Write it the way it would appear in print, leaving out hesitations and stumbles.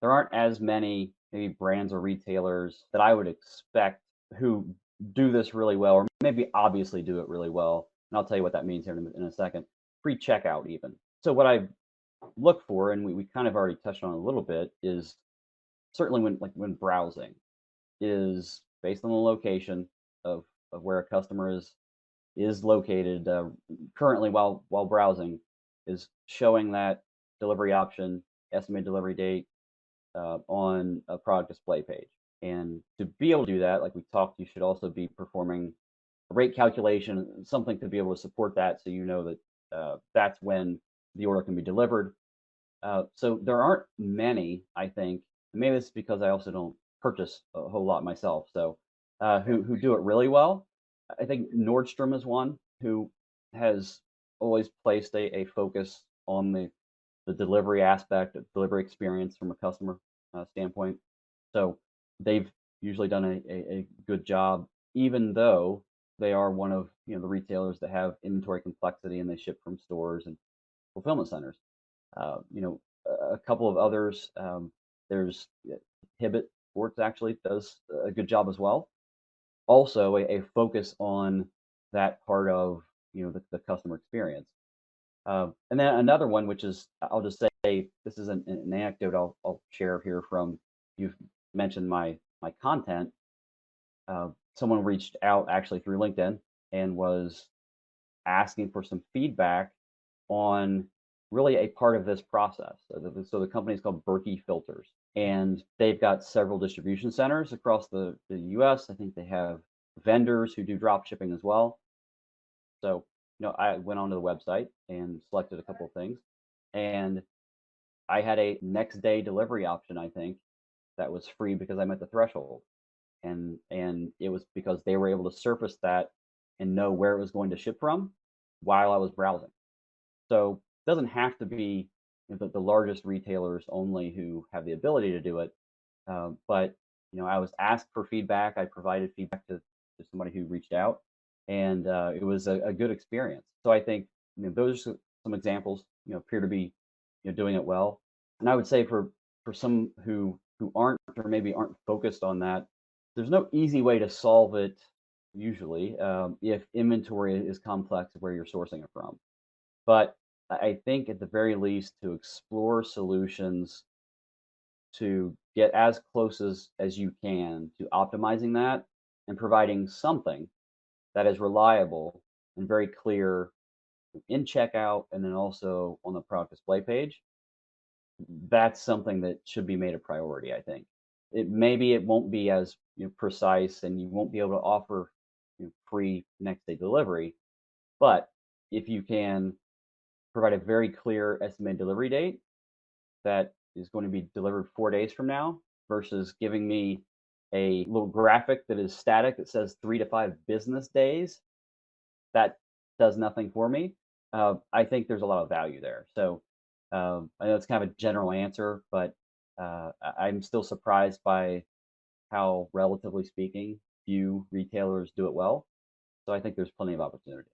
there aren't as many maybe brands or retailers that I would expect who do this really well, or maybe obviously do it really well. And I'll tell you what that means here in a second. Free checkout, even. So what I look for, and we kind of already touched on it a little bit, is certainly when browsing is based on the location of where a customer is located currently while browsing, is showing that delivery option, estimated delivery date on a product display page. And to be able to do that, like we talked, you should also be performing a rate calculation, something to be able to support that, so you know that that's when the order can be delivered. So there aren't many, I think. Maybe it's because I also don't purchase a whole lot myself. So who do it really well. I think Nordstrom is one who has always placed a focus on the delivery aspect, of delivery experience from a customer standpoint. So they've usually done a good job, even though they are one of the retailers that have inventory complexity and they ship from stores and fulfillment centers. A couple of others. There's Hibbett Sports actually does a good job as well. Also, a focus on that part of the customer experience. And then another one, which is I'll just say this is an anecdote I'll share here from you've mentioned my content. Someone reached out actually through LinkedIn and was asking for some feedback on really a part of this process. So the company is called Berkey Filters, and they've got several distribution centers across the U.S. I think they have vendors who do drop shipping as well. So, I went onto the website and selected a couple of things, and I had a next day delivery option, I think, that was free because I met the threshold. And it was because they were able to surface that and know where it was going to ship from while I was browsing. So it doesn't have to be the largest retailers only who have the ability to do it. But I was asked for feedback. I provided feedback to somebody who reached out, and it was a good experience. So I think those are some examples. Appear to be doing it well. And I would say for some who aren't or maybe aren't focused on that, there's no easy way to solve it usually if inventory is complex where you're sourcing it from. But I think at the very least to explore solutions to get as close as you can to optimizing that and providing something that is reliable and very clear in checkout and then also on the product display page. That's something that should be made a priority, I think. It won't be as precise, and you won't be able to offer free next day delivery, but if you can provide a very clear estimated delivery date that is going to be delivered 4 days from now versus giving me a little graphic that is static that says 3 to 5 business days, that does nothing for me. I think there's a lot of value there. So I know it's kind of a general answer, but I'm still surprised by how, relatively speaking, few retailers do it well. So I think there's plenty of opportunity.